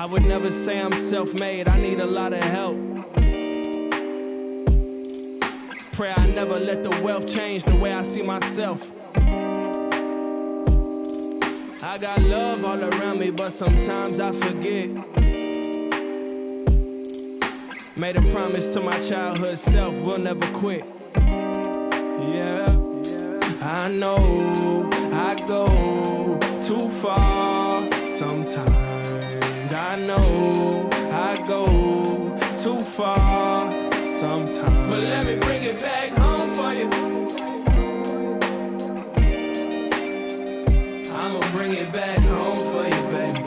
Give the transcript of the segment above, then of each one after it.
I would never say I'm self-made, I need a lot of help. Pray I never let the wealth change the way I see myself. I got love all around me, but sometimes I forget. Made a promise to my childhood self, we'll never quit. Yeah, I know I go too far sometimes. I know I go too far sometimes. But let me bring it back home for you. I'ma bring it back home for you, baby.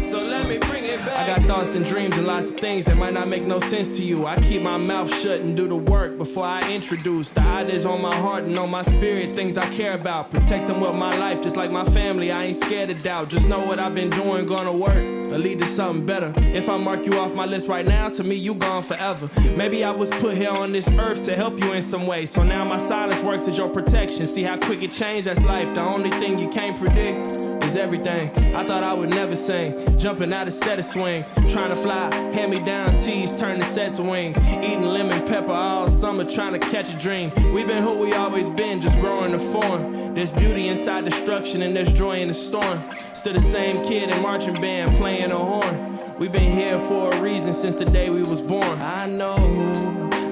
So let me bring it back. I got thoughts and dreams and lots of things that might not make no sense to you. I keep my mouth shut and do the work before I introduce the ideas on my heart and on my spirit, things I care about. Protect them with my life just like my family. I ain't scared of doubt. Just know what I've been doing gonna work or lead to something better. If I mark you off my list right now, to me you gone forever. Maybe I was put here on this earth to help you in some way, so now my silence works as your protection. See how quick it changed? That's life. The only thing you can't predict is everything. I thought I would never sing, jumping out a set of swings, trying to fly, hand-me-down tees turn to sets of wings, eating lemon pepper all summer trying to catch a dream. We've been who we always been, just growing to form. There's beauty inside destruction and there's joy in the storm. Still the same kid in marching band playing a horn. We've been here for a reason since the day we was born. I know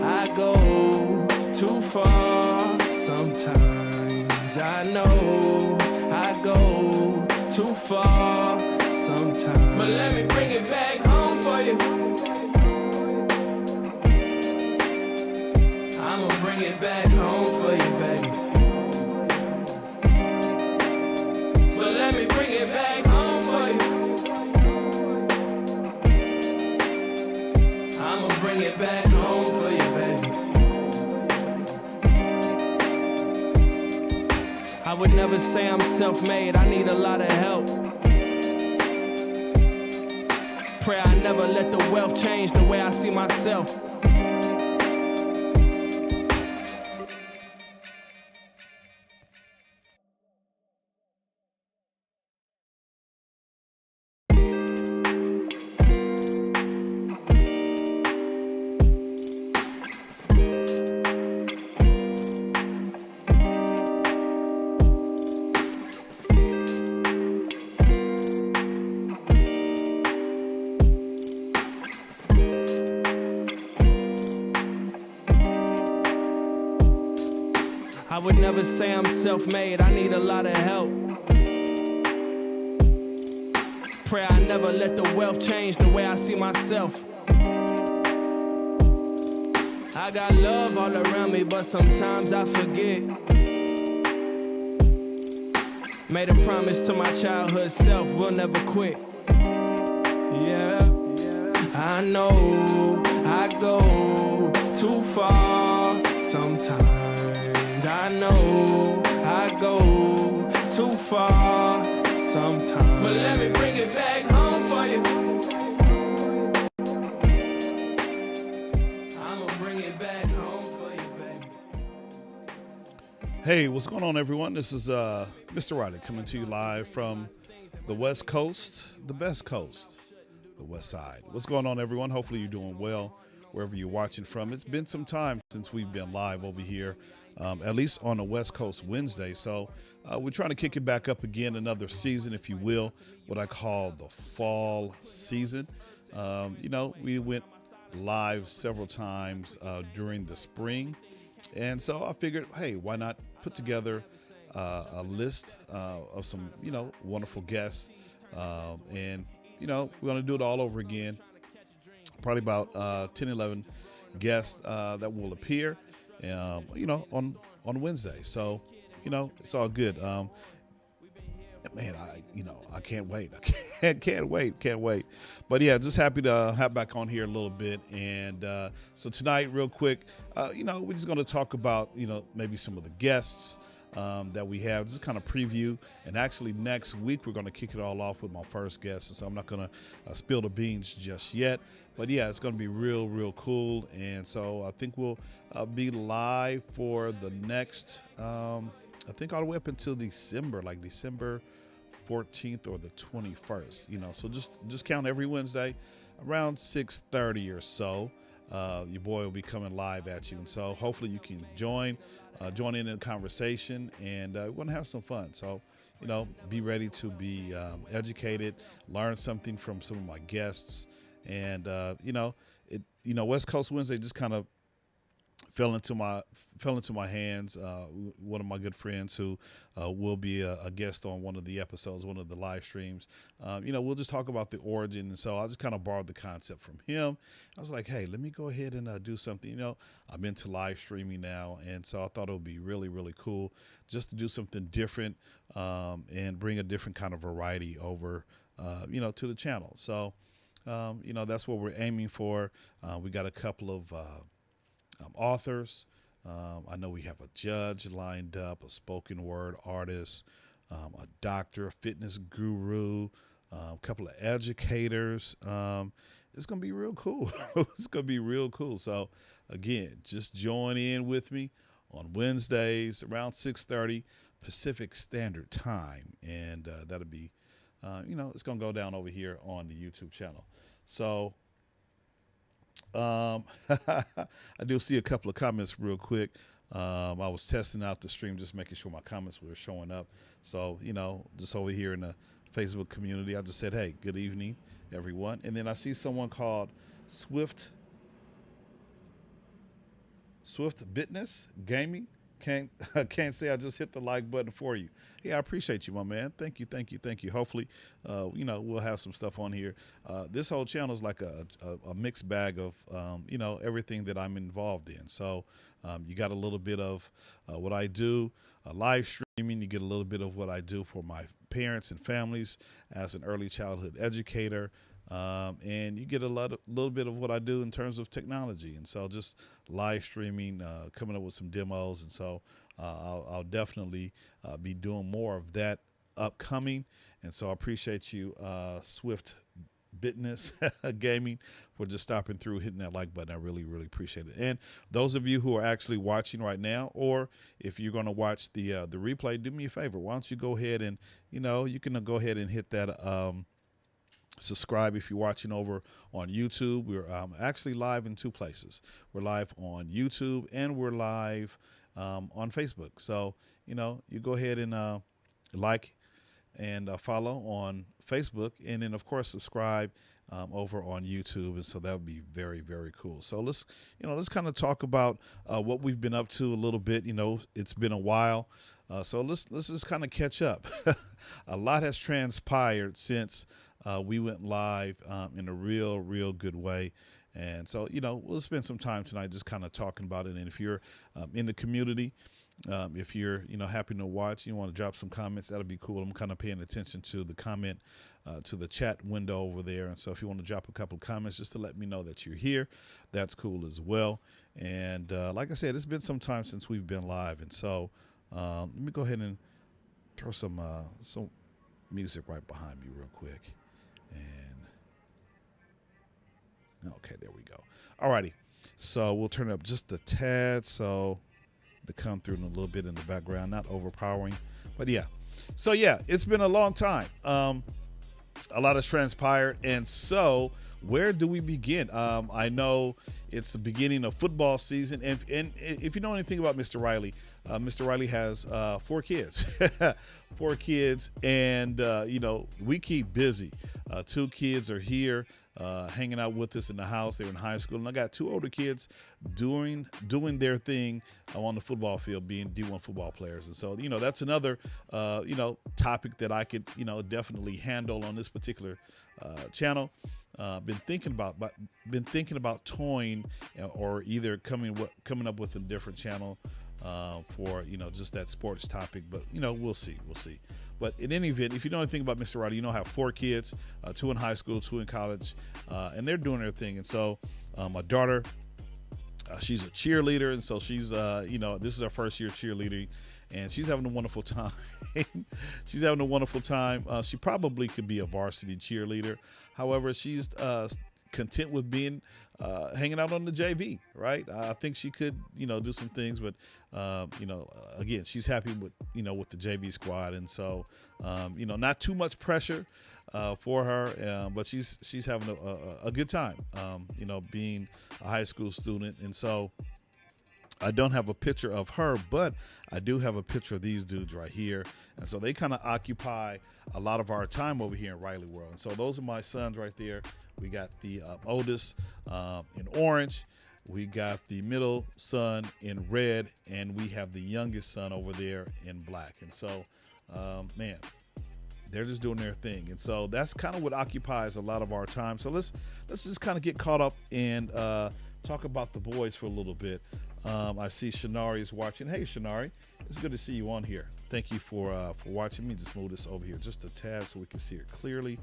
I go too far sometimes. I know I go too far sometimes. But let me bring it back home for you. I'ma bring it back home for you, baby. So let me bring it back home for you. I'ma bring it back home for you, baby. I would never say I'm self-made, I need a lot of help. Pray I never let the wealth change the way I see myself. I would never say I'm self-made, I need a lot of help. Pray I never let the wealth change the way I see myself. I got love all around me, but sometimes I forget. Made a promise to my childhood self, we'll never quit. Yeah, I know I go too far sometimes. I know I go too far sometimes. But let me bring it back home for you. I'ma bring it back home for you, baby. Hey, what's going on, everyone? This is Mr. Riley coming to you live from the West Coast, the best coast, the West Side. What's going on, everyone? Hopefully you're doing well wherever you're watching from. It's been some time since we've been live over here, at least on the West Coast Wednesday. So we're trying to kick it back up again, another season, if you will, what I call the fall season. We went live several times during the spring. And so I figured, hey, why not put together a list of some, wonderful guests. And we're going to do it all over again. Probably about 10, 11 guests that will appear, on Wednesday. So, it's all good. Man, I can't wait. Can't wait. But yeah, just happy to have back on here a little bit. And so tonight, real quick, we're just going to talk about, maybe some of the guests that we have, just kind of preview. And actually next week, we're going to kick it all off with my first guest. So I'm not going to spill the beans just yet. But yeah, it's going to be real, real cool. And so I think we'll be live for the next, I think all the way up until December, like December 14th or the 21st. So just count every Wednesday around 6:30 or so. Your boy will be coming live at you, and so hopefully you can join in the conversation, and we're gonna have some fun. So be ready to be educated, learn something from some of my guests, and West Coast Wednesday just kind of fell into my hands. One of my good friends who will be a guest on one of the episodes, one of the live streams. We'll just talk about the origin, and so I just kind of borrowed the concept from him. I was like, hey, let me go ahead and do something. I'm into live streaming now, and so I thought it would be really, really cool just to do something different and bring a different kind of variety over, to the channel. So, that's what we're aiming for. We got a couple of authors. I know we have a judge lined up, a spoken word artist, a doctor, a fitness guru, a couple of educators. It's going to be real cool. It's going to be real cool. So again, just join in with me on Wednesdays around 6:30 Pacific Standard Time. And that'll be, it's going to go down over here on the YouTube channel. So I do see a couple of comments real quick. I was testing out the stream, just making sure my comments were showing up. So, just over here in the Facebook community, I just said, hey, good evening, everyone. And then I see someone called Swift Bitness Gaming. Can't say I just hit the like button for you. Yeah, I appreciate you, my man. Thank you. Hopefully, we'll have some stuff on here. This whole channel is like a mixed bag of, everything that I'm involved in. So you got a little bit of what I do, live streaming. You get a little bit of what I do for my parents and families as an early childhood educator. And you get a little bit of what I do in terms of technology. And so just live streaming, coming up with some demos. And so I'll definitely be doing more of that upcoming. And so I appreciate you, Swift Bitness Gaming, for just stopping through, hitting that like button. I really, really appreciate it. And those of you who are actually watching right now, or if you're going to watch the replay, do me a favor. Why don't you go ahead and, you can go ahead and hit that subscribe if you're watching over on YouTube. We're actually live in two places. We're live on YouTube and we're live on Facebook. So, you go ahead and like and follow on Facebook, and then of course subscribe over on YouTube. And so that would be very, very cool. So let's kind of talk about what we've been up to a little bit. It's been a while. So let's just kind of catch up. A lot has transpired since we went live in a real good way. And so, we'll spend some time tonight just kind of talking about it. And if you're in the community, if you're, happy to watch, you want to drop some comments, that'll be cool. I'm kind of paying attention to the comment, to the chat window over there. And so if you want to drop a couple of comments just to let me know that you're here, that's cool as well. And like I said, it's been some time since we've been live. And so let me go ahead and throw some music right behind me real quick. And okay, there we go. Alrighty, so we'll turn it up just a tad so to come through in a little bit in the background, not overpowering, but yeah. So yeah, it's been a long time. A lot has transpired, and so where do we begin? I know it's the beginning of football season, and if you know anything about Mr. Riley, Mr. Riley has 4 kids, 4 kids, and we keep busy. 2 kids are here hanging out with us in the house. They're in high school, and I got 2 older kids doing their thing on the football field, being D1 football players. And so that's another topic that I could definitely handle on this particular channel. Been thinking about toying or either coming up with a different channel for just that sports topic, but we'll see. But in any event, if you know anything about Mr. Riley, I have 4 kids, 2 in high school, 2 in college, and they're doing their thing. And so my daughter, she's a cheerleader, and so she's this is her first year cheerleading, and she's having a wonderful time. She's having a wonderful time. She probably could be a varsity cheerleader. However, she's content with being hanging out on the JV, right? I think she could, do some things, but again, she's happy with with the JV squad, and so not too much pressure for her, but she's having a good time, being a high school student, and so. I don't have a picture of her, but I do have a picture of these dudes right here. And so they kind of occupy a lot of our time over here in Riley World. And so those are my sons right there. We got the oldest in orange. We got the middle son in red. And we have the youngest son over there in black. And so, man, they're just doing their thing. And so that's kind of what occupies a lot of our time. So let's just kind of get caught up and talk about the boys for a little bit. I see Shanari is watching. Hey, Shanari, it's good to see you on here. Thank you for watching. Let me just move this over here just a tad so we can see it clearly,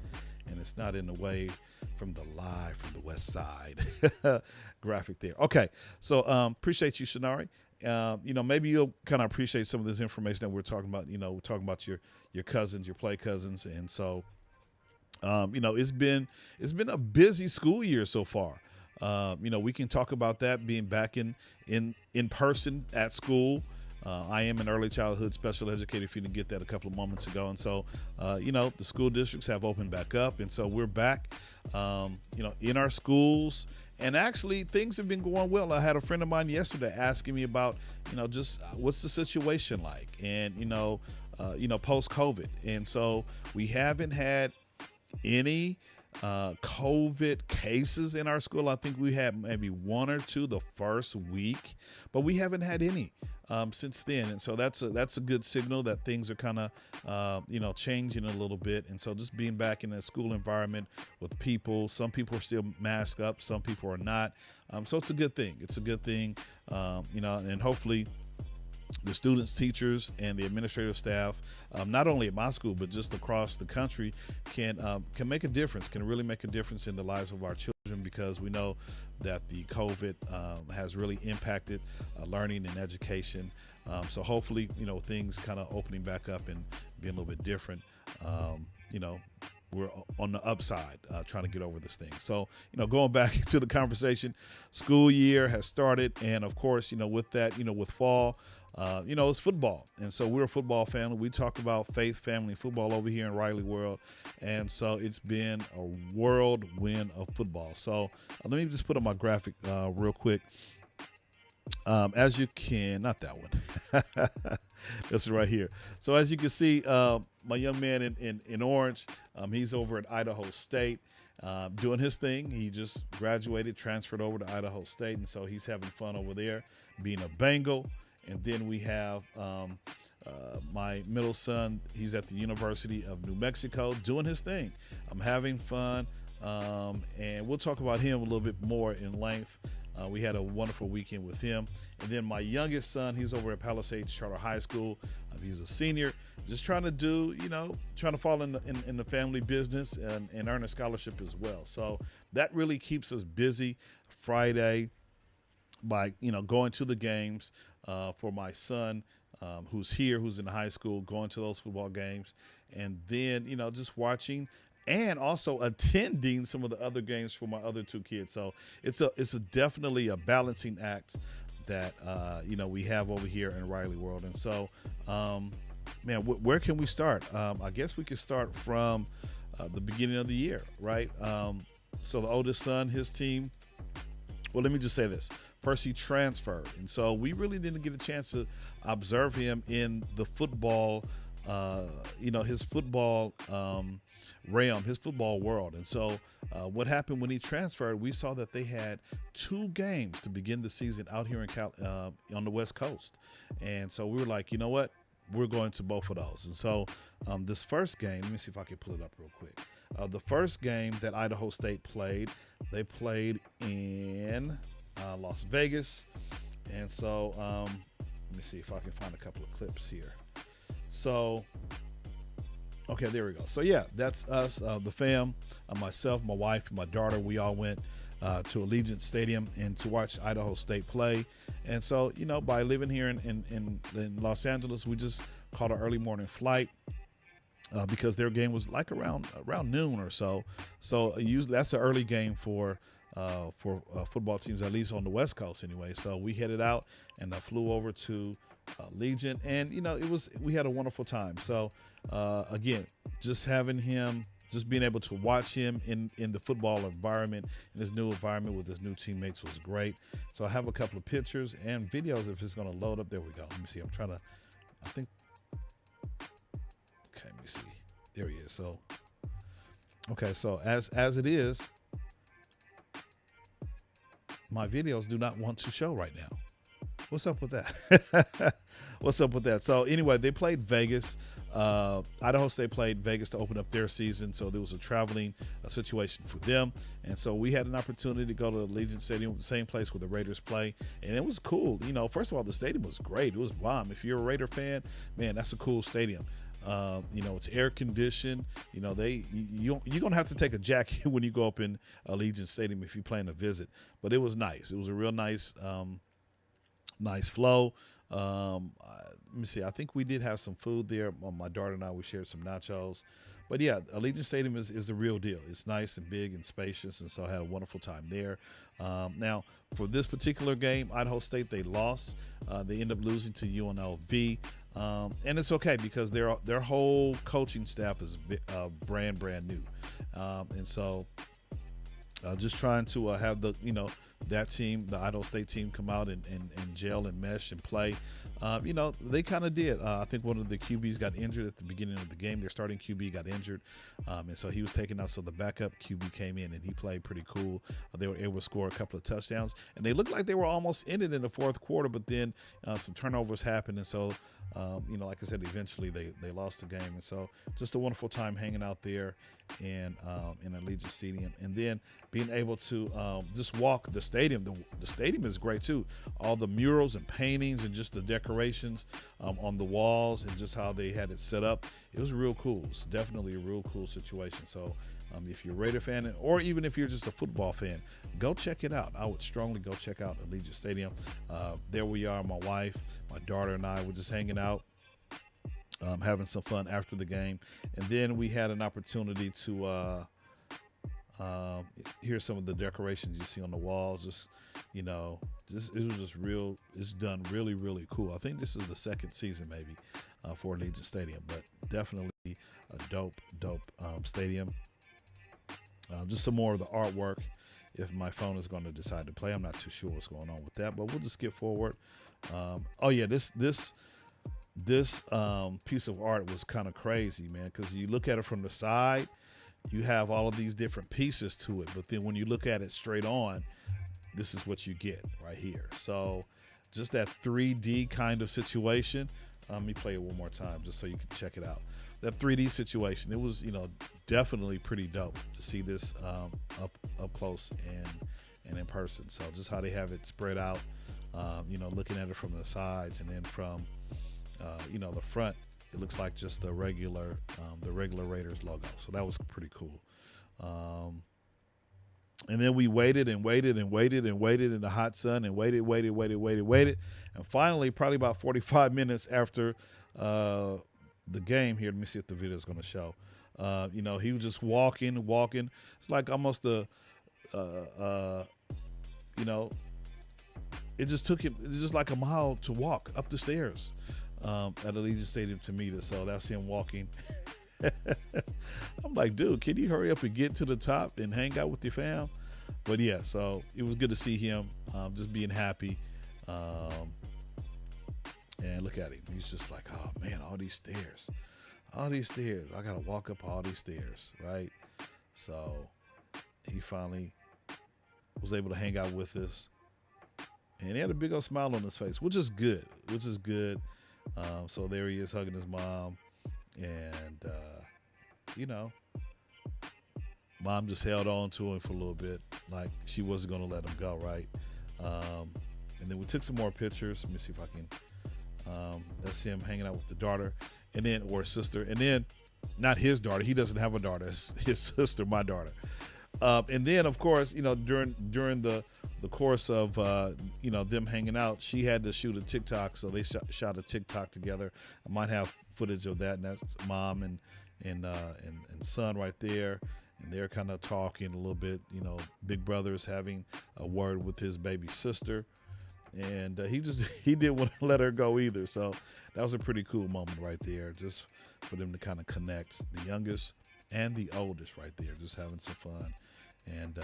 and it's not in the way from the live from the west side graphic there. Okay, so appreciate you, Shanari. Maybe you'll kind of appreciate some of this information that we're talking about. We're talking about your cousins, your play cousins, and so it's been a busy school year so far. We can talk about that being back in person at school. I am an early childhood special educator, if you didn't get that a couple of moments ago. And so, the school districts have opened back up. And so we're back, in our schools. And actually, things have been going well. I had a friend of mine yesterday asking me about, just what's the situation like? And, post-COVID. And so we haven't had any COVID cases in our school. I think we had maybe one or two the first week, but we haven't had any since then. And so that's a good signal that things are kind of changing a little bit. And so just being back in a school environment with people, some people are still masked up, some people are not. So it's a good thing. It's a good thing, and hopefully the students, teachers, and the administrative staff, not only at my school, but just across the country, can make a difference, can really make a difference in the lives of our children, because we know that the COVID has really impacted learning and education. So hopefully, things kind of opening back up and being a little bit different, we're on the upside, trying to get over this thing. So, going back to the conversation, school year has started. And of course, with that, with fall, it's football. And so we're a football family. We talk about faith, family, football over here in Riley World. And so it's been a whirlwind of football. So let me just put up my graphic real quick. As you can, not that one. This is right here. So as you can see, my young man in orange, he's over at Idaho State, doing his thing. He just graduated, transferred over to Idaho State, and so he's having fun over there, being a Bengal. And then we have my middle son. He's at the University of New Mexico, doing his thing. I'm having fun, and we'll talk about him a little bit more in length. We had a wonderful weekend with him. And then my youngest son, he's over at Palisades Charter High School. He's a senior, just trying to fall in the family business and earn a scholarship as well. So that really keeps us busy Friday by, going to the games for my son, who's in high school, going to those football games, and then, just watching and also attending some of the other games for my other two kids. So it's definitely a balancing act that, we have over here in Riley World. And so, man, where can we start? I guess we could start from the beginning of the year, right? So the oldest son, his team, well, let me just say this. First, he transferred. And so we really didn't get a chance to observe him in the football, his football realm, his football world. And so what happened when he transferred, we saw that they had 2 games to begin the season out here on the West Coast. And so we were like, you know what? We're going to both of those. And so this first game, let me see if I can pull it up real quick. The first game that Idaho State played, they played in Las Vegas. And so let me see if I can find a couple of clips here. So, okay, there we go. So, yeah, that's us, the fam, myself, my wife, my daughter. We all went to Allegiant Stadium and to watch Idaho State play. And so, by living here in Los Angeles, we just caught an early morning flight. because their game was like around noon or so. So usually that's an early game for football teams, at least on the West Coast anyway. So we headed out and flew over to Legion, and we had a wonderful time. So again, just having him, just being able to watch him in the football environment, in his new environment with his new teammates, was great. So I have a couple of pictures and videos if it's going to load up. There we go. Let me see. I think. Okay, let me see. There he is. So, okay. So as it is, my videos do not want to show right now. What's up with that? What's up with that? So anyway, they played Vegas. Idaho State played Vegas to open up their season, so there was a traveling situation for them. And so we had an opportunity to go to the Legion Stadium, the same place where the Raiders play, and it was cool. First of all, the stadium was great. It was bomb. If you're a Raider fan, man, that's a cool stadium. It's air conditioned. You're gonna have to take a jacket when you go up in Legion Stadium if you plan to visit. But it was nice. It was a real nice, nice flow. Let me see. I think we did have some food there. My daughter and I, we shared some nachos. But yeah, Allegiant Stadium is the real deal. It's nice and big and spacious, and so I had a wonderful time there. Now, for this particular game, Idaho State, they lost. They ended up losing to UNLV. And it's okay because their whole coaching staff is brand new. And so just trying to have that team, the Idaho State team, come out and gel and mesh and play. They kind of did. I think one of the QBs got injured at the beginning of the game. Their starting QB got injured, and so he was taken out. So the backup QB came in, and he played pretty cool. They were able to score a couple of touchdowns, and they looked like they were almost in it in the fourth quarter, but then some turnovers happened, and so like I said, eventually they lost the game. And so just a wonderful time hanging out there in Allegiant Stadium, and then being able to just walk the stadium. The stadium is great too. All the murals and paintings and just the decorations on the walls and just how they had it set up. It was real cool. It's definitely a real cool situation. So if you're a Raider fan, or even if you're just a football fan, go check it out. I would strongly go check out Allegiant Stadium. There we are, my wife, my daughter, and I were just hanging out, having some fun after the game. And then we had an opportunity to hear some of the decorations you see on the walls. It was just real. It's done really, really cool. I think this is the second season maybe for Allegiant Stadium, but definitely a dope stadium. Just some more of the artwork if my phone is going to decide to play. I'm not too sure what's going on with that, but we'll just skip forward. This piece of art was kind of crazy, man, because you look at it from the side, you have all of these different pieces to it, but then when you look at it straight on, this is what you get right here. So just that 3D kind of situation. Let me play it one more time just so you can check it out. That 3D situation, it was, definitely pretty dope to see this up close and in person. So just how they have it spread out, looking at it from the sides, and then from the front, it looks like just the regular Raiders logo. So that was pretty cool. And then we waited in the hot sun and waited. And finally, probably about 45 minutes after the game here, let me see if the video is going to show. He was just walking. It's like almost it just took him, it's just like a mile to walk up the stairs at Allegiant Stadium to meet us. So that's him walking. I'm like, dude, can you hurry up and get to the top and hang out with your fam? But yeah, so it was good to see him just being happy. And look at him. He's just like, oh, man, all these stairs. I got to walk up all these stairs, right? So he finally was able to hang out with us. And he had a big old smile on his face, which is good. So there he is hugging his mom. And, mom just held on to him for a little bit, like she wasn't going to let him go, right? And then we took some more pictures. Let me see if I can. That's him hanging out with the daughter, or sister. And then, not his daughter. He doesn't have a daughter. It's his sister, my daughter. And then, of course, during the the course of them hanging out, she had to shoot a TikTok, so they shot a TikTok together. I might have footage of that, and that's mom and son right there, and they're kind of talking a little bit. Big brother's having a word with his baby sister, and he didn't want to let her go either. So that was a pretty cool moment right there, just for them to kind of connect, the youngest and the oldest right there, just having some fun. And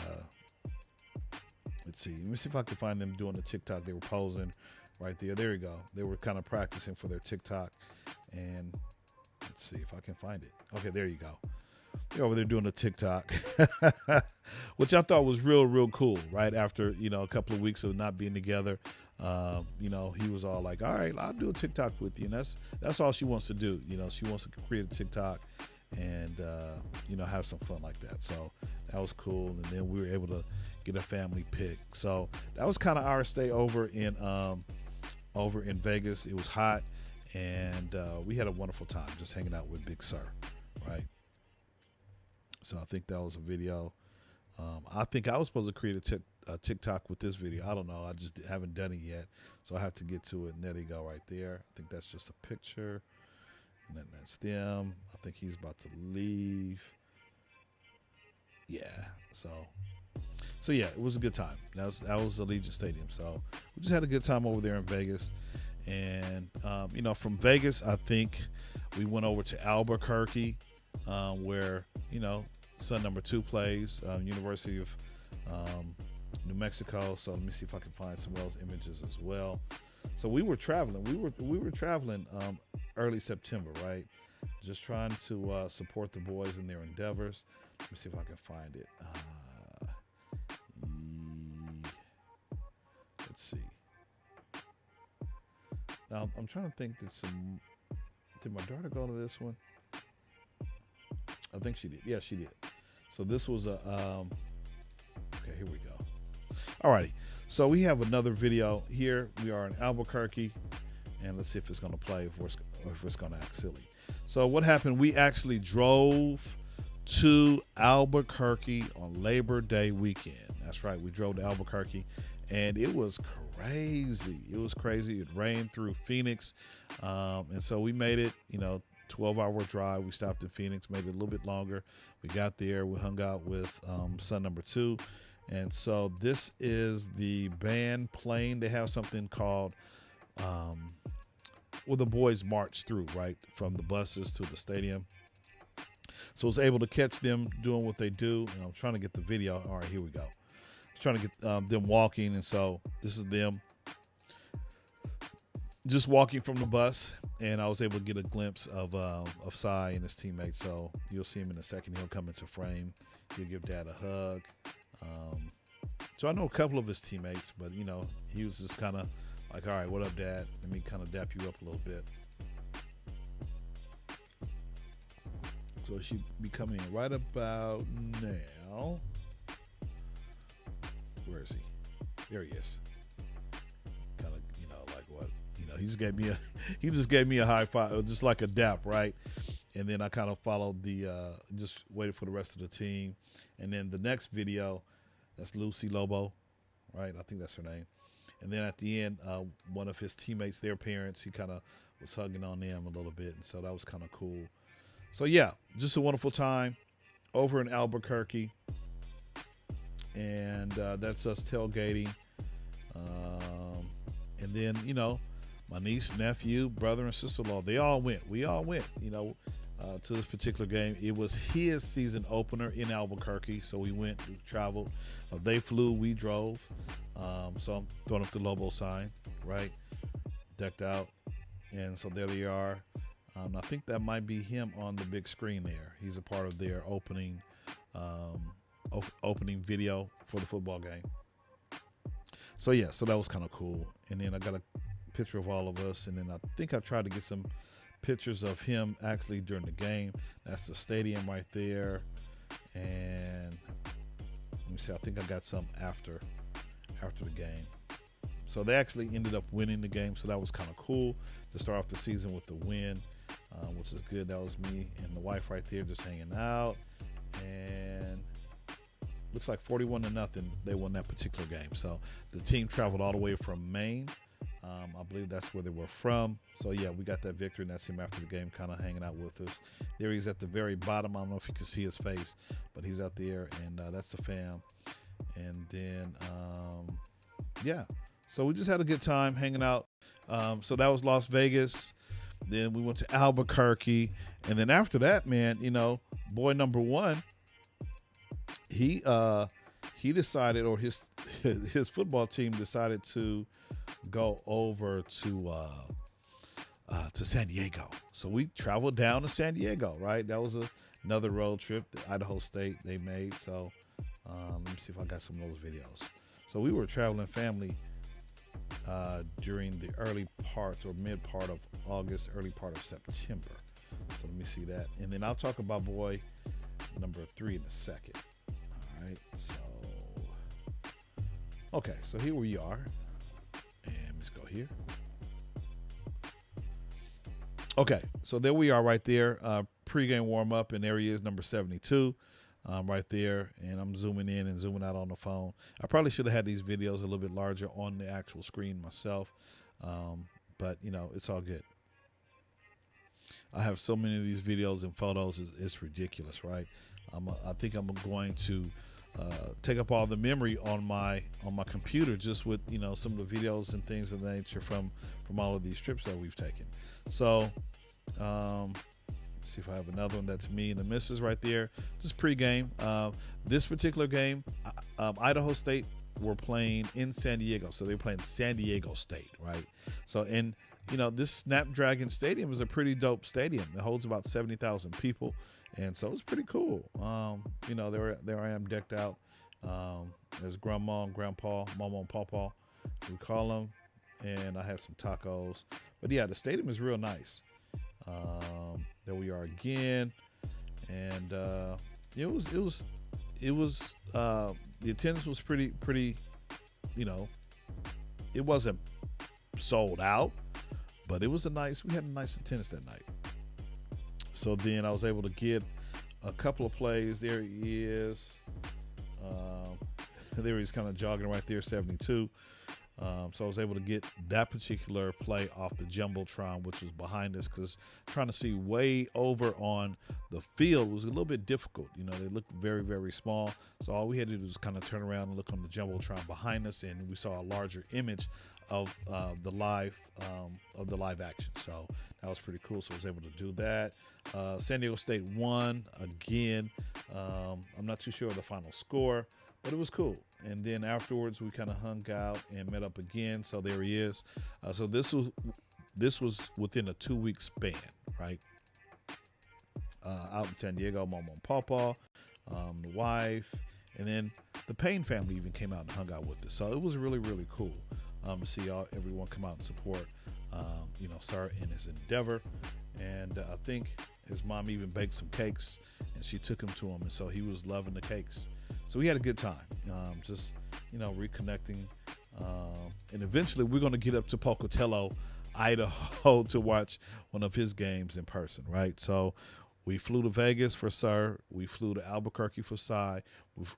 let's see. Let me see if I can find them doing the TikTok. They were posing right there. There you go. They were kind of practicing for their TikTok. And let's see if I can find it. Okay, there you go. They're over there doing the TikTok, which I thought was real cool. Right after, a couple of weeks of not being together, he was all like, all right, I'll do a TikTok with you. And that's all she wants to do. She wants to create a TikTok and, have some fun like that. So that was cool. And then we were able to get a family pic. So that was kind of our stay over in Vegas. It was hot, and we had a wonderful time just hanging out with Big Sir, right? So I think that was a video. I think I was supposed to create a TikTok with this video. I don't know. I just haven't done it yet. So I have to get to it. And there they go right there. I think that's just a picture. And then that's them. I think he's about to leave. Yeah. So yeah, it was a good time. That was Allegiant Stadium. So we just had a good time over there in Vegas. And, from Vegas, I think we went over to Albuquerque, where, son number 2 plays, University of New Mexico. So let me see if I can find some of those images as well. So we were traveling. We were traveling early September, right? Just trying to support the boys in their endeavors. Let me see if I can find it. Let's see. Now I'm trying to think. Did my daughter go to this one? I think she did. Yeah, she did. So this was a. Okay, here we go. Alrighty. So we have another video here. We are in Albuquerque, and let's see if it's going to play or if it's going to act silly. So what happened? We actually drove to Albuquerque on Labor Day weekend. That's right. We drove to Albuquerque, and it was crazy. It was crazy. It rained through Phoenix, and so we made it. 12-hour drive. We stopped in Phoenix, made it a little bit longer. We got there. We hung out with son number 2. And so this is the band playing. They have something called, the boys march through, right, from the buses to the stadium. So I was able to catch them doing what they do. And I'm trying to get the video. All right, here we go. I was trying to get them walking. And so this is them just walking from the bus. And I was able to get a glimpse of Cy and his teammates. So you'll see him in a second. He'll come into frame. He'll give Dad a hug. So I know a couple of his teammates, but he was just kind of like, all right, what up, Dad? Let me kind of dap you up a little bit. So she'd be coming in right about now. Where is he? There he is. Kind of, like what? He just gave me a high five, just like a dap, right? And then I kind of followed just waited for the rest of the team. And then the next video, that's Lucy Lobo, right? I think that's her name. And then at the end, one of his teammates, their parents, he kind of was hugging on them a little bit. And so that was kind of cool. So, yeah, just a wonderful time over in Albuquerque. And that's us tailgating. And then, my niece, nephew, brother, and sister-in-law, they all went. We all went, to this particular game. It was his season opener in Albuquerque, so we went, we traveled. They flew, we drove. So I'm throwing up the Lobo sign, right? Decked out. And so there they are. I think that might be him on the big screen there. He's a part of their opening video for the football game. So, yeah, so that was kind of cool. And then I got a picture of all of us, and then I think I tried to get some pictures of him actually during the game. That's the stadium right there. And let me see, I think I got some after the game. So they actually ended up winning the game, so that was kind of cool to start off the season with the win, which is good. That was me and the wife right there just hanging out. And looks like 41-0. They won that particular game. So the team traveled all the way from Maine. I believe that's where they were from. So yeah, we got that victory, and that's him after the game, kind of hanging out with us. There he's at the very bottom. I don't know if you can see his face, but he's out there, and that's the fam. And then yeah, so we just had a good time hanging out. So that was Las Vegas. Then we went to Albuquerque, and then after that, man, you know, boy number one, he decided, or his football team decided to go over to San Diego. So we traveled down to San Diego, right? That was another road trip that Idaho State they made. So let me see if I got some of those videos. So we were traveling family during the early parts or mid part of August, early part of September. So let me see that. And then I'll talk about boy number 3 in a second. All right. So, okay. So here we are. And let's go here. Okay. So there we are right there. Pre-game warm up, and there he is, number 72. Right there, and I'm zooming in and zooming out on the phone. I probably should have had these videos a little bit larger on the actual screen myself, but you know, it's all good. I have so many of these videos and photos, it's ridiculous, right? I think I'm going to take up all the memory on my computer, just with, you know, some of the videos and things of that nature from all of these trips that we've taken. So see if I have another one. That's me and the missus right there. Just pregame. This particular game, Idaho State were playing in San Diego, so they were playing San Diego State, right? So, and you know, this Snapdragon Stadium is a pretty dope stadium. It holds about 70,000 people, and so it's pretty cool. You know, there I am decked out. There's Grandma and Grandpa, Mama and Pawpaw, we call them, and I had some tacos. But yeah, the stadium is real nice. There we are again, and it was the attendance was pretty, you know, it wasn't sold out, but we had a nice attendance that night. So then I was able to get a couple of plays. There he is. There he's kind of jogging right there, 72. So I was able to get that particular play off the Jumbotron, which was behind us, because trying to see way over on the field was a little bit difficult. You know, they looked very, very small. So all we had to do was kind of turn around and look on the Jumbotron behind us, and we saw a larger image of the live action. So that was pretty cool. So I was able to do that. San Diego State won again. I'm not too sure of the final score, but it was cool. And then afterwards, we kind of hung out and met up again. So there he is. So this was within a 2-week span, right? Out in San Diego, Mama and Pawpaw, the wife, and then the Payne family even came out and hung out with us. So it was really, really cool to see everyone come out and support, you know, Sir in his endeavor. And I think his mom even baked some cakes, and she took him to him, and so he was loving the cakes. So we had a good time, just, you know, reconnecting. And eventually we're going to get up to Pocatello, Idaho to watch one of his games in person, right? So we flew to Vegas for Sir. We flew to Albuquerque for Cy.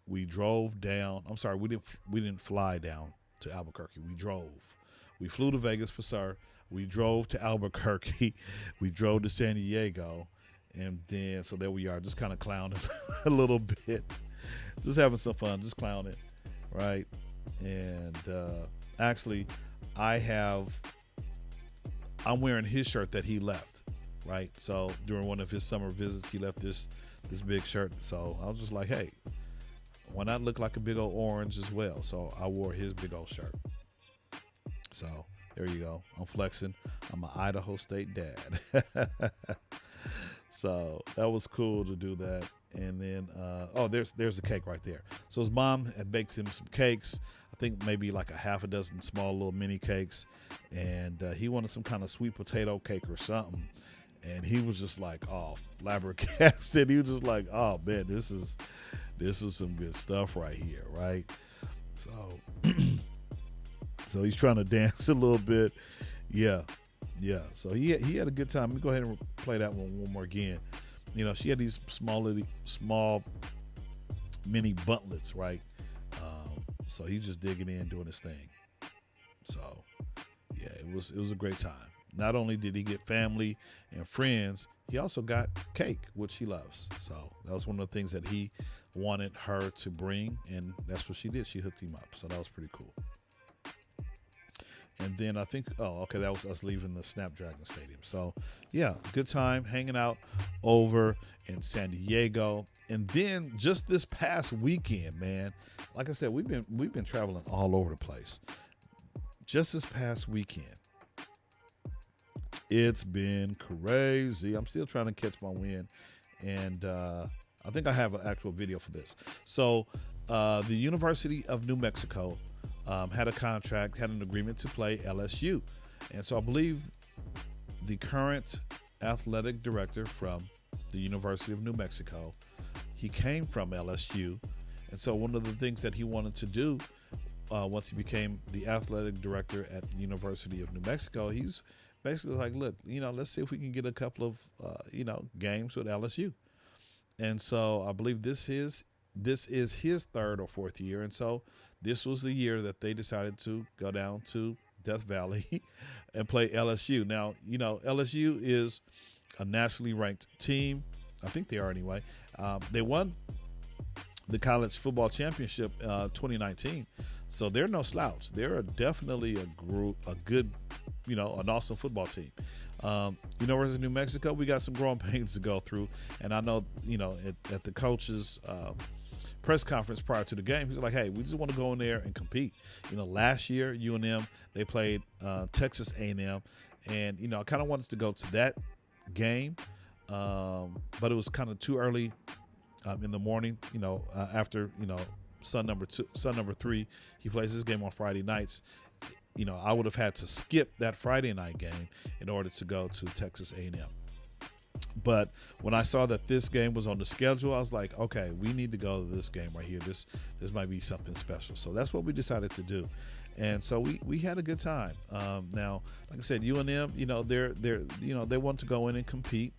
We drove down. I'm sorry, we didn't fly down to Albuquerque. We drove. We flew to Vegas for Sir. We drove to Albuquerque. We drove to San Diego. And then, so there we are, just kind of clowning a little bit. Just having some fun, just clowning, right? And actually, I'm wearing his shirt that he left, right? So during one of his summer visits, he left this big shirt. So I was just like, hey, why not look like a big old orange as well? So I wore his big old shirt. So there you go. I'm flexing. I'm an Idaho State dad. So that was cool to do that. And then, there's the cake right there. So his mom had baked him some cakes. I think maybe like a half a dozen small little mini cakes. And he wanted some kind of sweet potato cake or something. And he was just like, oh, flabbergasted. He was just like, oh man, this is some good stuff right here, right? So, so he's trying to dance a little bit. Yeah. So he had a good time. Let me go ahead and play that one more again. You know, she had these small mini buntlets, right? So he's just digging in, doing his thing. So yeah, it was a great time. Not only did he get family and friends, he also got cake, which he loves. So that was one of the things that he wanted her to bring, and that's what she did. She hooked him up. So that was pretty cool. And then I think, that was us leaving the Snapdragon Stadium. So yeah, good time hanging out over in San Diego. And then just this past weekend, man, like I said, we've been traveling all over the place. Just this past weekend, it's been crazy. I'm still trying to catch my wind, and I think I have an actual video for this. So the University of New Mexico had an agreement to play LSU. And so I believe the current athletic director from the University of New Mexico, he came from LSU. And so one of the things that he wanted to do once he became the athletic director at the University of New Mexico, he's basically like, look, let's see if we can get a couple of, games with LSU. And so I believe this is his third or fourth year. And so this was the year that they decided to go down to Death Valley and play LSU. Now, LSU is a nationally ranked team. I think they are anyway. They won the college football championship 2019. So they're no slouch. They're definitely a good, an awesome football team. University of New Mexico, we got some growing pains to go through. And I know, at the coach's press conference prior to the game, he's like, hey, we just want to go in there and compete. Last year, UNM, they played Texas A&M. And, I kind of wanted to go to that game, but it was kind of too early in the morning, after, son number 3, he plays this game on Friday nights. I would have had to skip that Friday night game in order to go to Texas A&M. But when I saw that this game was on the schedule, I was like, okay, we need to go to this game right here. This might be something special. So that's what we decided to do. And so we had a good time. Now, like I said, UNM, they want to go in and compete.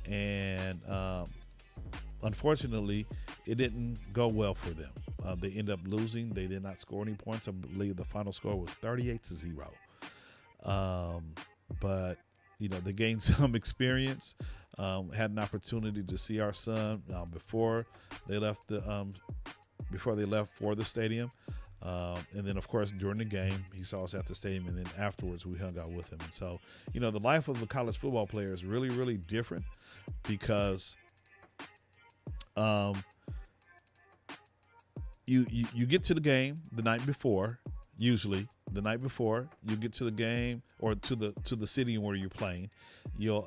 And unfortunately, it didn't go well for them. They ended up losing. They did not score any points. I believe the final score was 38-0. But they gained some experience. Had an opportunity to see our son before they left for the stadium. And then, of course, during the game, he saw us at the stadium, and then afterwards we hung out with him. And so, the life of a college football player is really, really different because you get to the game the night before. Usually the night before you get to the game or to the city where you're playing, you'll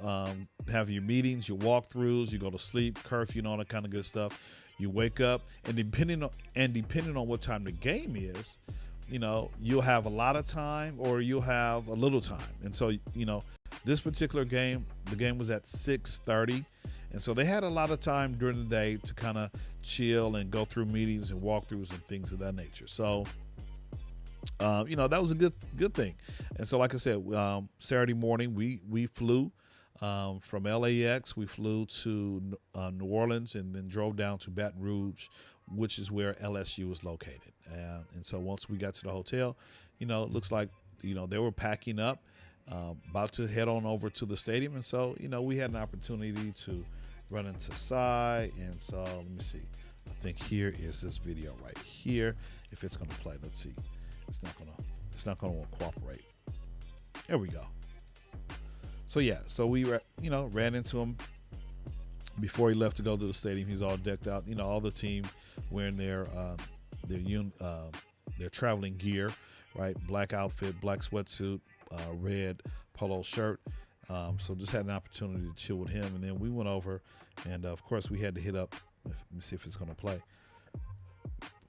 have your meetings, your walkthroughs, you go to sleep, curfew, and all that kind of good stuff. You wake up, and depending on what time the game is, you'll have a lot of time or you'll have a little time. And so, this particular game, the game was at 6:30. And so they had a lot of time during the day to kind of chill and go through meetings and walkthroughs and things of that nature. So, that was a good thing. And so, like I said, Saturday morning, we flew from LAX. We flew to New Orleans and then drove down to Baton Rouge, which is where LSU is located. And so once we got to the hotel, it looks like, they were packing up, about to head on over to the stadium. And so, we had an opportunity to run into Cy. And so let me see. I think here is this video right here. If it's going to play, let's see. It's not going to cooperate. There we go. So yeah, so we ran into him before he left to go to the stadium. He's all decked out, all the team wearing their traveling gear, right? Black outfit, black sweatsuit, red polo shirt. So just had an opportunity to chill with him, and then we went over, and of course we had to hit up. Let me see if it's going to play.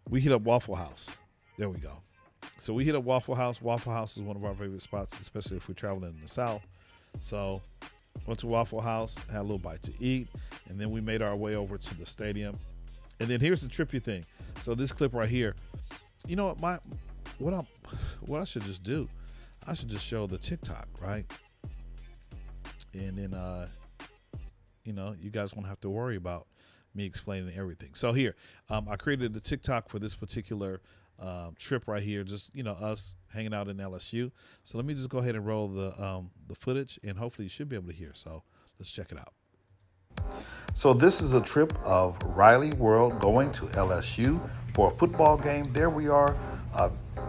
We hit up Waffle House. There we go. So we hit up Waffle House. Waffle House is one of our favorite spots, especially if we're traveling in the South. So went to Waffle House, had a little bite to eat, and then we made our way over to the stadium. And then here's the trippy thing. So this clip right here, what I should just do, I should just show the TikTok, right? And then you guys won't have to worry about me explaining everything. So here, I created a TikTok for this particular trip right here, just us hanging out in LSU. So let me just go ahead and roll the footage, and hopefully you should be able to hear. So let's check it out. So this is a trip of Riley World going to LSU for a football game. There we are,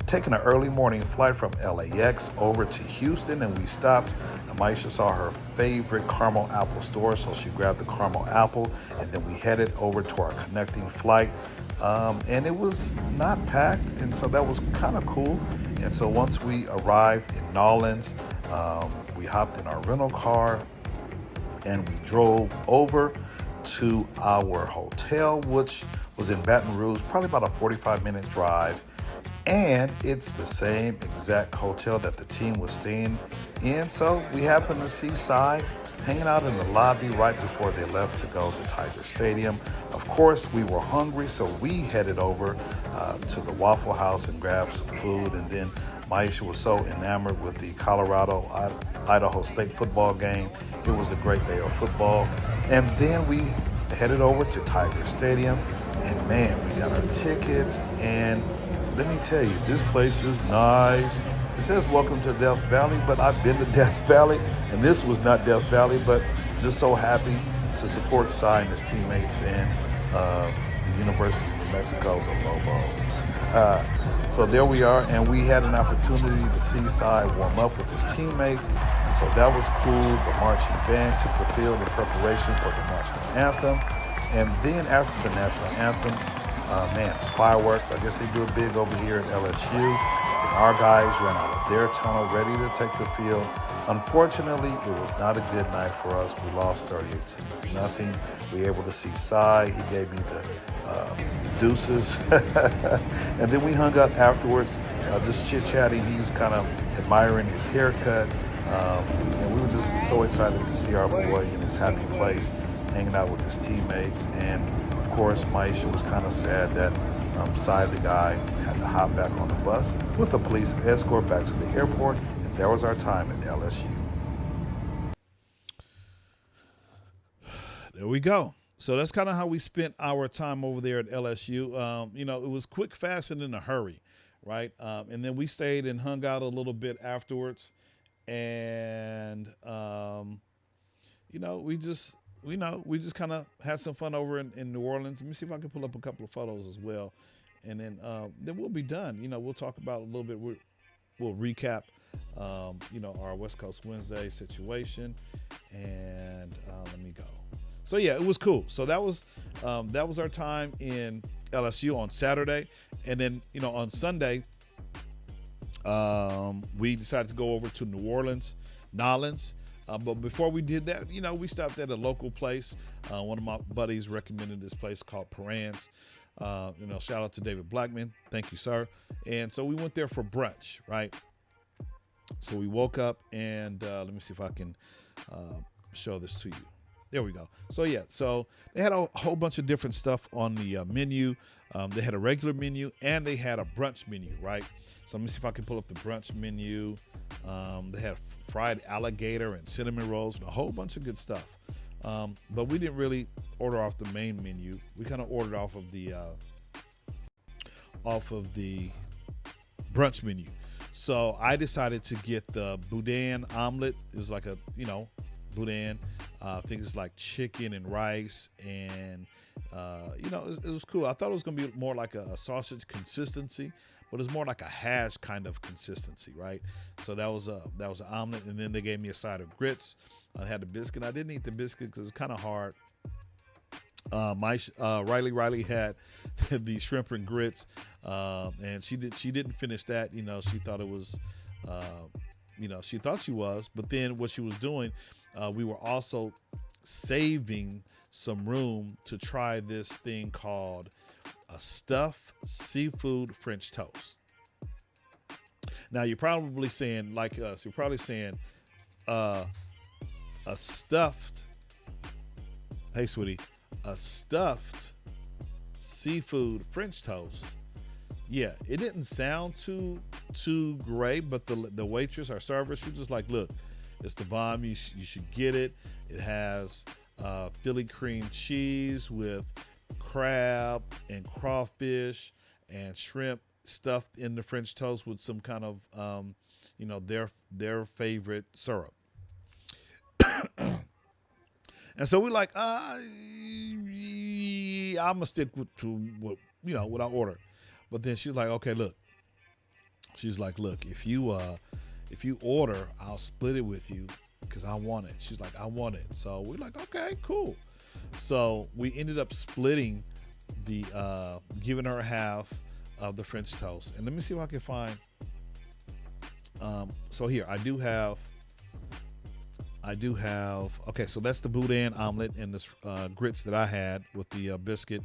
taking an early morning flight from LAX over to Houston, and we stopped. Maisha saw her favorite caramel apple store, so she grabbed the caramel apple, and then we headed over to our connecting flight. And it was not packed, and so that was kind of cool. And so once we arrived in Nolens, we hopped in our rental car and we drove over to our hotel, which was in Baton Rouge, probably about a 45-minute drive. And it's the same exact hotel that the team was staying in. So we happened to see Cy hanging out in the lobby right before they left to go to Tiger Stadium. Of course, we were hungry, so we headed over to the Waffle House and grabbed some food. And then Maisha was so enamored with the Colorado-Idaho State football game. It was a great day of football. And then we headed over to Tiger Stadium. And man, we got our tickets, and let me tell you, this place is nice. It says welcome to Death Valley, but I've been to Death Valley, and this was not Death Valley, but just so happy to support Cy and his teammates in the University of New Mexico, the Lobos. So there we are, and we had an opportunity to see Cy warm up with his teammates, and so that was cool. The marching band took the field in preparation for the national anthem, and then after the national anthem, man, fireworks. I guess they do it big over here at LSU. And our guys ran out of their tunnel ready to take the field. Unfortunately, it was not a good night for us. We lost 38-0. We were able to see Cy. He gave me the deuces. And then we hung out afterwards, just chit-chatting. He was kind of admiring his haircut. And we were just so excited to see our boy in his happy place, hanging out with his teammates. And of course, Maisha was kind of sad that Cy, the guy, had to hop back on the bus with the police escort back to the airport. And there was our time at LSU. There we go. So that's kind of how we spent our time over there at LSU. It was quick, fast, and in a hurry, right? And then we stayed and hung out a little bit afterwards. And, we just kind of had some fun over in New Orleans. Let me see if I can pull up a couple of photos as well. And then we'll be done. We'll talk about a little bit. We'll recap, our West Coast Wednesday situation. And let me go. So, yeah, it was cool. So that was our time in LSU on Saturday. And then, on Sunday, we decided to go over to New Orleans, Nolens. But before we did that, we stopped at a local place. One of my buddies recommended this place called Perrans. Shout out to David Blackman. Thank you, sir. And so we went there for brunch, right? So we woke up and let me see if I can show this to you. There we go. So, yeah, so they had a whole bunch of different stuff on the menu. They had a regular menu and they had a brunch menu, right? So let me see if I can pull up the brunch menu. They had fried alligator and cinnamon rolls and a whole bunch of good stuff. But we didn't really order off the main menu. We kind of ordered off of the brunch menu. So I decided to get the boudin omelet. It was like a, boudin. I think it's like chicken and rice, and it was cool. I thought it was gonna be more like a sausage consistency, but it's more like a hash kind of consistency, right? So that was an omelet, and then they gave me a side of grits. I had the biscuit. I didn't eat the biscuit because it's kind of hard. Riley had the shrimp and grits, and she didn't finish that. She thought it was, she thought she was, but then what she was doing. We were also saving some room to try this thing called a stuffed seafood French toast. Now, you're probably saying, like us, you're probably saying a stuffed, hey, sweetie, a stuffed seafood French toast. Yeah, it didn't sound too great, but the waitress, our server, she was just like, look, it's the bomb. You should get it. It has Philly cream cheese with crab and crawfish and shrimp stuffed in the French toast with some kind of, their favorite syrup. And so we're like, I'm gonna stick to what I ordered. But then she's like, okay, look. She's like, look, if you order, I'll split it with you because I want it. She's like, I want it. So we're like, okay, cool. So we ended up splitting the giving her half of the French toast. And let me see if I can find. So here I do have. Okay, so that's the boudin omelet and the grits that I had with the biscuit.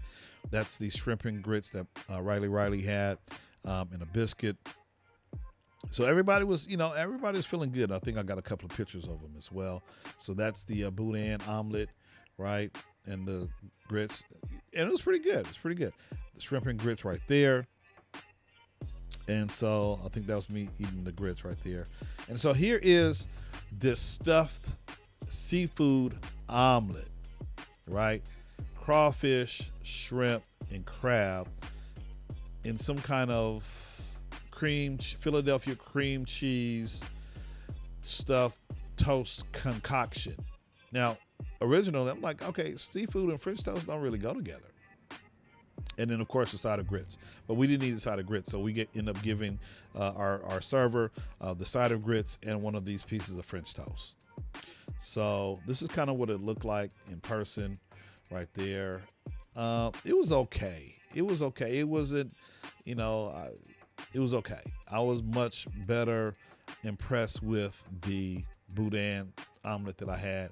That's the shrimp and grits that Riley had, and a biscuit. So everybody's feeling good. I think I got a couple of pictures of them as well. So that's the boudin omelet, right, and the grits, and it was pretty good. It's pretty good. The shrimp and grits right there. And so I think that was me eating the grits right there. And so here is this stuffed seafood omelet, right? Crawfish, shrimp, and crab in some kind of Philadelphia cream cheese stuffed toast concoction. Now, originally, I'm like, okay, seafood and French toast don't really go together. And then, of course, the side of grits. But we didn't need the side of grits, so we end up giving our server the side of grits and one of these pieces of French toast. So this is kind of what it looked like in person right there. It was okay. It was okay. It wasn't, it was okay. I was much better impressed with the boudin omelet that I had.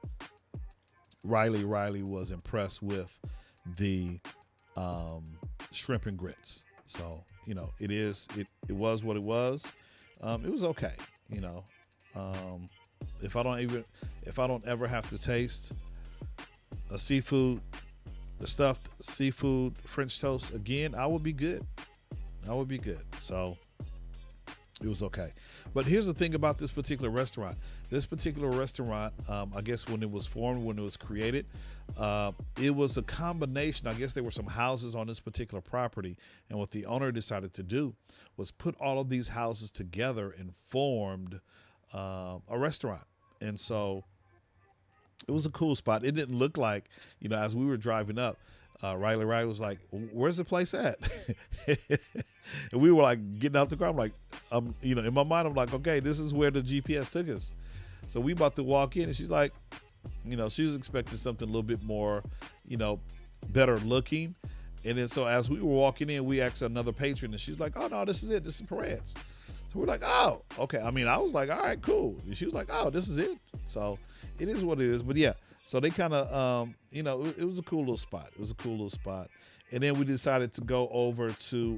Riley was impressed with the shrimp and grits. So, it was what it was. It was okay. If I don't ever have to taste the stuffed seafood French toast again, I would be good. So it was okay. But here's the thing about this particular restaurant. I guess when it was formed, when it was created, it was a combination. I guess there were some houses on this particular property. And what the owner decided to do was put all of these houses together and formed a restaurant. And so it was a cool spot. It didn't look like, as we were driving up, Riley was like, where's the place at? And we were like getting out the car. I'm like, in my mind, I'm like, okay, this is where the GPS took us. So we about to walk in and she's like, she was expecting something a little bit more, better looking. And then so as we were walking in, we asked another patron and she's like, oh no, this is it. This is Perez. So we're like, oh, okay. I was like, all right, cool. And she was like, oh, this is it. So it is what it is. But yeah, so they kind of, it was a cool little spot. And then we decided to go over to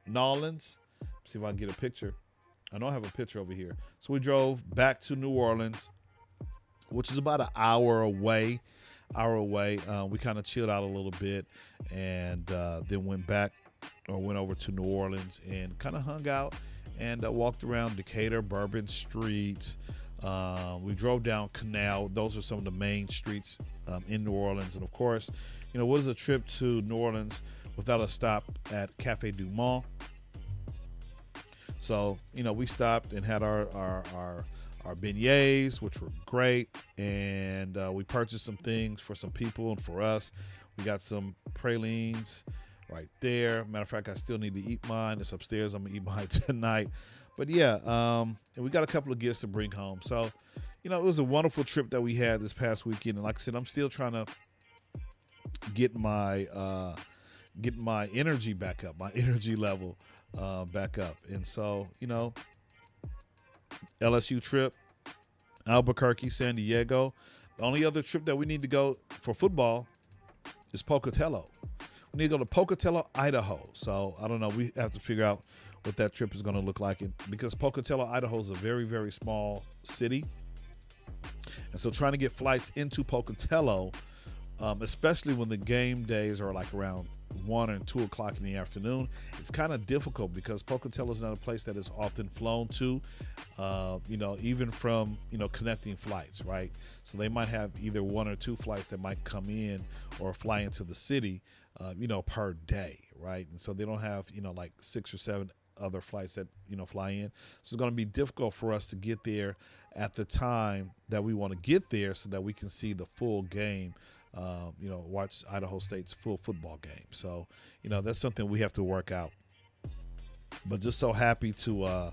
Nolans. See if I can get a picture. I know I have a picture over here. So we drove back to New Orleans, which is about an hour away. We kind of chilled out a little bit and then went over to New Orleans and kind of hung out and walked around Decatur, Bourbon Street. We drove down Canal. Those are some of the main streets in New Orleans. And of course, what is a trip to New Orleans without a stop at Cafe Du Monde? So, we stopped and had our beignets, which were great. And we purchased some things for some people and for us. We got some pralines right there. Matter of fact, I still need to eat mine. It's upstairs. I'm going to eat mine tonight. But yeah, and we got a couple of gifts to bring home. So, it was a wonderful trip that we had this past weekend. And like I said, I'm still trying to get my energy back up, my energy level back up. And so, LSU trip, Albuquerque, San Diego. The only other trip that we need to go for football is Pocatello. We need to go to Pocatello, Idaho. So I don't know. We have to figure out what that trip is going to look like. Because Pocatello, Idaho is a very, very small city. And so trying to get flights into Pocatello, especially when the game days are like around 1 and 2 o'clock in the afternoon. It's kind of difficult because Pocatello is not a place that is often flown to, even from, connecting flights, right? So they might have either 1 or 2 flights that might come in or fly into the city, per day, right? And so they don't have, like 6 or 7 other flights that, fly in. So it's going to be difficult for us to get there at the time that we want to get there so that we can see the full game, watch Idaho State's full football game. So, that's something we have to work out. But just so happy to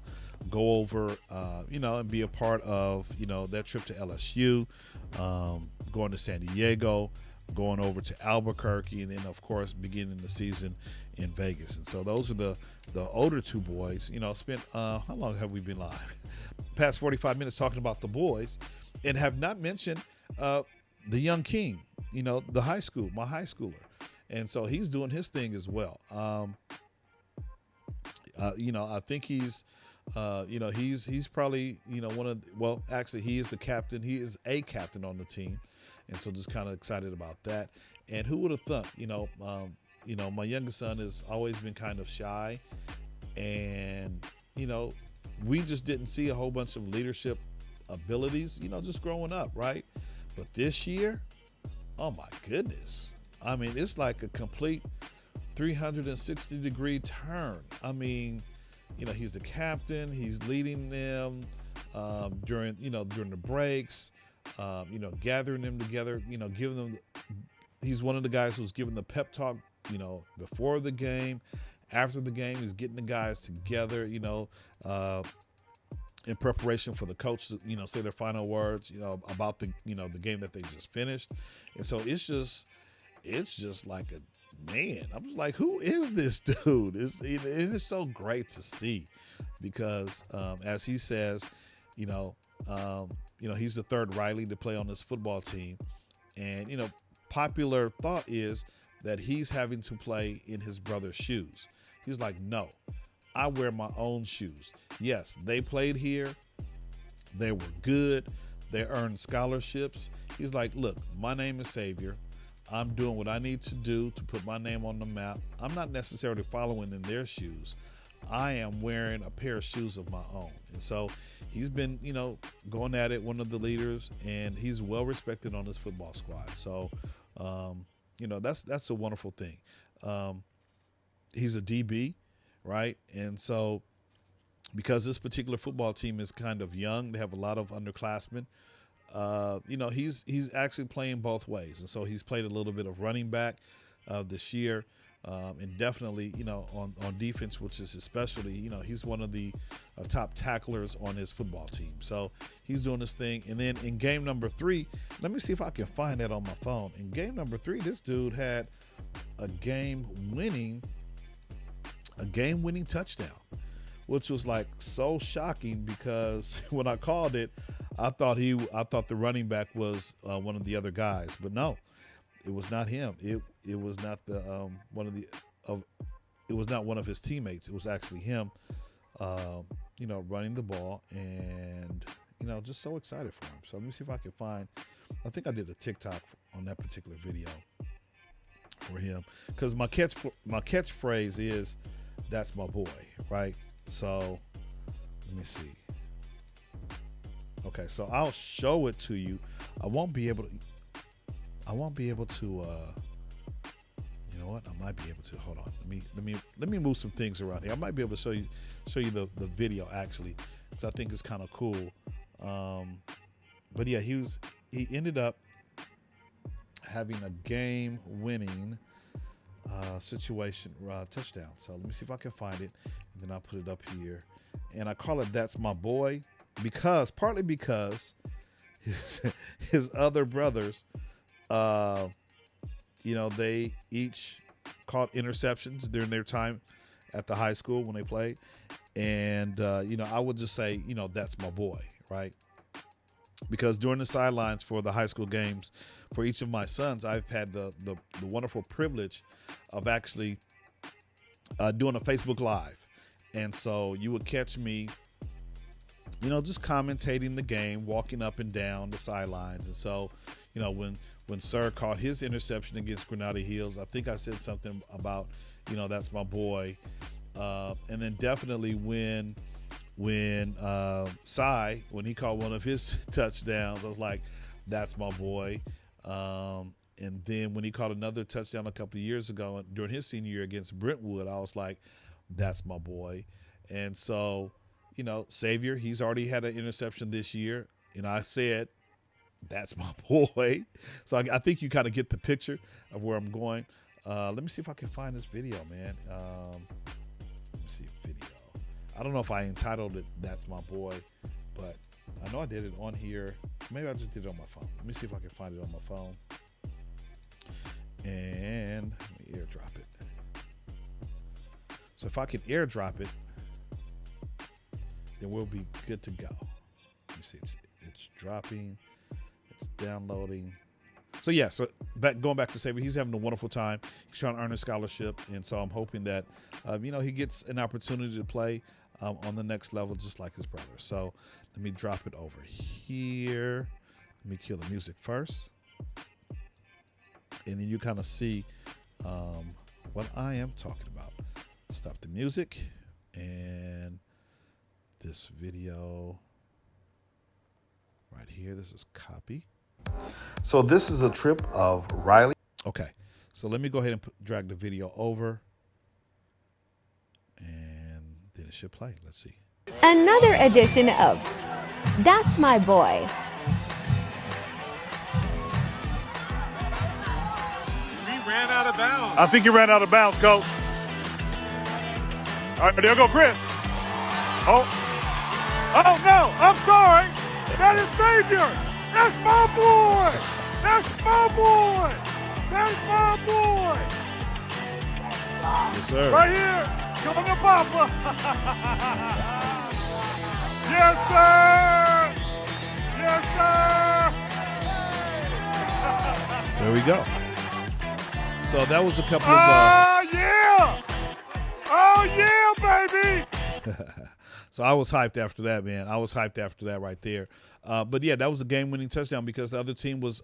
go over, and be a part of, that trip to LSU, going to San Diego, going over to Albuquerque, and then, of course, beginning the season in Vegas. And so those are the older 2 boys, spent, how long have we been live? Past 45 minutes talking about the boys, and have not mentioned the young king, my high schooler. And so he's doing his thing as well. I think he's probably, actually he is the captain. He is a captain on the team. And so just kind of excited about that. And who would have thought, my youngest son has always been kind of shy, and, we just didn't see a whole bunch of leadership abilities, just growing up, right? But this year, oh my goodness. I mean, it's like a complete 360-degree turn. I mean, he's the captain. He's leading them during the breaks, gathering them together, giving them. He's one of the guys who's giving the pep talk, before the game, after the game. He's getting the guys together, in preparation for the coach to, say their final words, about the game that they just finished. And so it's just like man, I'm just like, who is this dude? It is so great to see because, as he says, he's the third Riley to play on this football team. And, popular thought is that he's having to play in his brother's shoes. He's like, no, I wear my own shoes. Yes, they played here. They were good. They earned scholarships. He's like, look, my name is Xavier. I'm doing what I need to do to put my name on the map. I'm not necessarily following in their shoes. I am wearing a pair of shoes of my own. And so he's been, going at it, one of the leaders, and he's well respected on this football squad. So, that's a wonderful thing. He's a DB, right? And so because this particular football team is kind of young, they have a lot of underclassmen. He's actually playing both ways. And so he's played a little bit of running back this year. And definitely, on defense, which is his specialty, he's one of the top tacklers on his football team. So he's doing this thing. And then in game number 3, let me see if I can find that on my phone. In game number 3, this dude had a game-winning touchdown, which was like so shocking because when I called it, I thought the running back was one of the other guys, but no, it was not him. It was not it was not one of his teammates. It was actually him, running the ball, and just so excited for him. So let me see if I can find. I think I did a TikTok on that particular video for him because my catchphrase is, "That's my boy," right? So let me see. Okay, so I'll show it to you. I won't be able to. You know what? I might be able to. Hold on. Let me move some things around here. I might be able to show you the video actually, because I think it's kind of cool. But yeah, he ended up having a game-winning situation touchdown. So let me see if I can find it, and then I'll put it up here. And I call it "That's My Boy" partly because his other brothers, they each caught interceptions during their time at the high school when they played. And, I would just say, that's my boy, right? Because during the sidelines for the high school games for each of my sons, I've had the wonderful privilege of actually doing a Facebook Live. And so you would catch me, just commentating the game, walking up and down the sidelines. And so, when when Sir caught his interception against Granada Hills. I think I said something about, that's my boy. And then definitely when Cy, when he caught one of his touchdowns, I was like, that's my boy. And then when he caught another touchdown a couple of years ago during his senior year against Brentwood, I was like, that's my boy. And so, Xavier, he's already had an interception this year. And I said, that's my boy. So I think you kind of get the picture of where I'm going. Let me see if I can find this video, man. Let me see video. I don't know if I entitled it "That's My Boy," but I know I did it on here. Maybe I just did it on my phone. Let me see if I can find it on my phone. And let me airdrop it. So if I can airdrop it, then we'll be good to go. Let me see. It's dropping. It's downloading. So yeah, going back to Xavier, he's having a wonderful time. He's trying to earn a scholarship, and so I'm hoping that he gets an opportunity to play on the next level, just like his brother. So let me drop it over here. Let me kill the music first, and then you kind of see what I am talking about. Stop the music, and this video right here. This is copy. So this is a trip of Riley. Okay, so let me go ahead and drag the video over, and then it should play. Let's see. Another edition of That's My Boy. We ran out of bounds. I think you ran out of bounds, Coach. All right, there go Chris. Oh no, I'm sorry. That is Xavier. That's my boy. That's my boy. That's my boy. Yes, sir. Right here. Coming to Papa. Yes, sir. Yes, sir. There we go. So that was a couple of. Yeah. Oh, yeah, baby. So I was hyped after that, man. I was hyped after that right there. But yeah, that was a game-winning touchdown because the other team was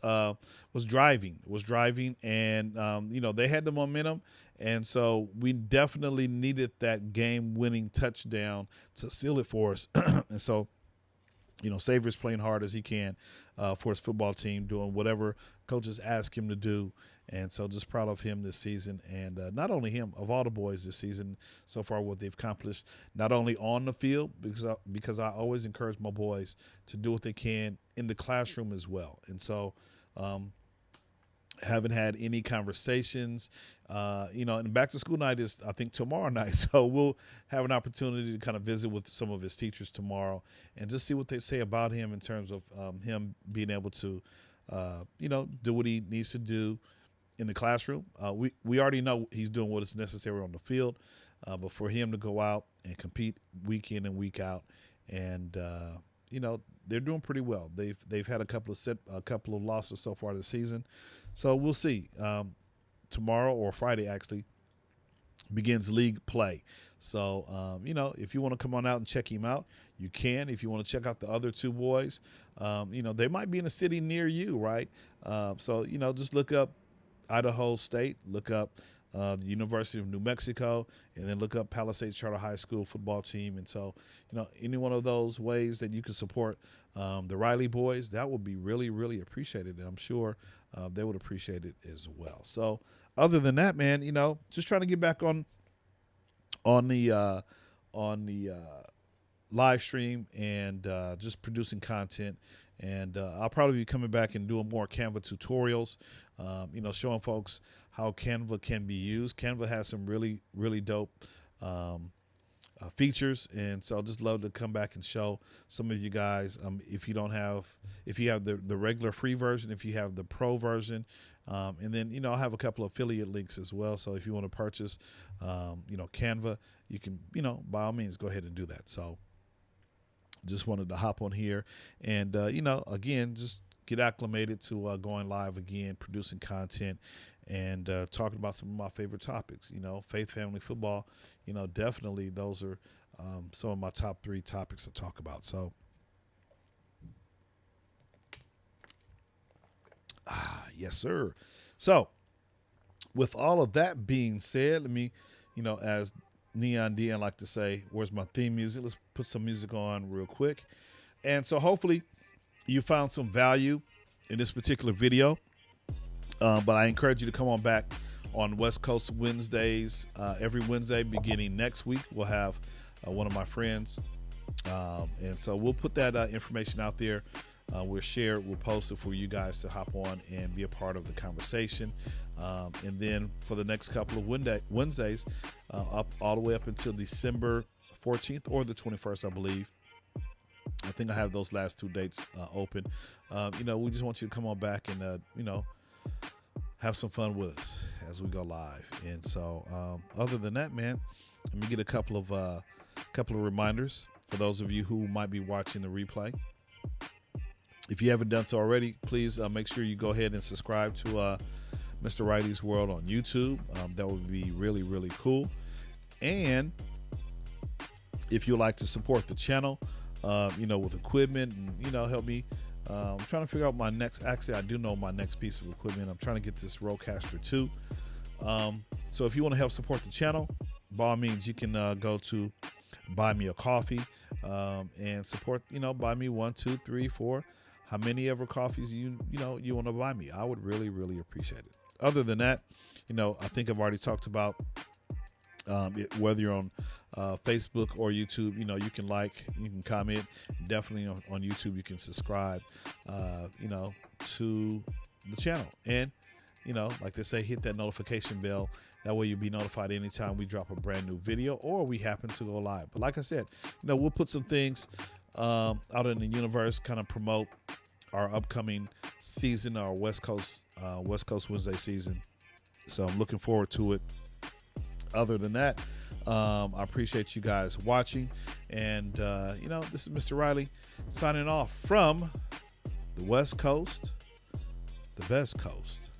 driving, and they had the momentum, and so we definitely needed that game-winning touchdown to seal it for us. And so, Xavier's playing hard as he can for his football team, doing whatever coaches ask him to do. And so just proud of him this season, and not only him, of all the boys this season so far, what they've accomplished, not only on the field, because I always encourage my boys to do what they can in the classroom as well. And so haven't had any conversations, and back to school night is, I think, tomorrow night. So we'll have an opportunity to kind of visit with some of his teachers tomorrow and just see what they say about him in terms of him being able to, do what he needs to do in the classroom. We already know he's doing what is necessary on the field, but for him to go out and compete week in and week out, and they're doing pretty well. They've had a couple of losses so far this season, so we'll see. Tomorrow or Friday actually begins league play. So if you want to come on out and check him out, you can. If you want to check out the other two boys, they might be in a city near you, right? So just look up Idaho State, look up the University of New Mexico, and then look up Palisades Charter High School football team. And so, any one of those ways that you can support the Riley boys, that would be really, really appreciated. And I'm sure they would appreciate it as well. So other than that, man, just trying to get back on the live stream and just producing content. And I'll probably be coming back and doing more Canva tutorials, showing folks how Canva can be used. Canva has some really, really dope features. And so I'll just love to come back and show some of you guys, if you have the regular free version, if you have the pro version, and then, I'll have a couple of affiliate links as well. So if you want to purchase, Canva, you can, by all means, go ahead and do that. So just wanted to hop on here and, again, just get acclimated to going live again, producing content, and talking about some of my favorite topics. Faith, family, football, definitely those are some of my top 3 topics to talk about. So, Yes, sir. So, with all of that being said, let me, as Neon D, I like to say, where's my theme music? Let's put some music on real quick. And so hopefully you found some value in this particular video. But I encourage you to come on back on West Coast Wednesdays. Every Wednesday beginning next week, we'll have one of my friends. And so we'll put that information out there. We'll share it. We'll post it for you guys to hop on and be a part of the conversation. And then for the next couple of Wednesdays, up all the way up until December 14th or the 21st, I believe. I think I have those last 2 dates open. We just want you to come on back and, have some fun with us as we go live. And so other than that, man, let me get a couple of reminders for those of you who might be watching the replay. If you haven't done so already, please make sure you go ahead and subscribe to Mr. Riley's World on YouTube. That would be really, really cool. And if you'd like to support the channel, with equipment and, help me. I'm trying to figure out actually, I do know my next piece of equipment. I'm trying to get this Rodecaster 2. So if you want to help support the channel, by all means, you can go to Buy Me a Coffee and support, buy me 1, 2, 3, 4, how many ever coffees you want to buy me. I would really, really appreciate it. Other than that, I think I've already talked about whether you're on Facebook or YouTube, you can you can comment. Definitely on YouTube, you can subscribe, to the channel. And, like they say, hit that notification bell. That way you'll be notified anytime we drop a brand new video or we happen to go live. But like I said, we'll put some things out in the universe, kind of promote our upcoming season, our West Coast Wednesday season. So I'm looking forward to it. Other than that, I appreciate you guys watching. And, this is Mr. Riley signing off from the West Coast, the best coast,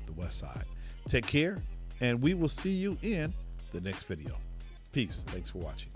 the West Side. Take care, and we will see you in the next video. Peace. Thanks for watching.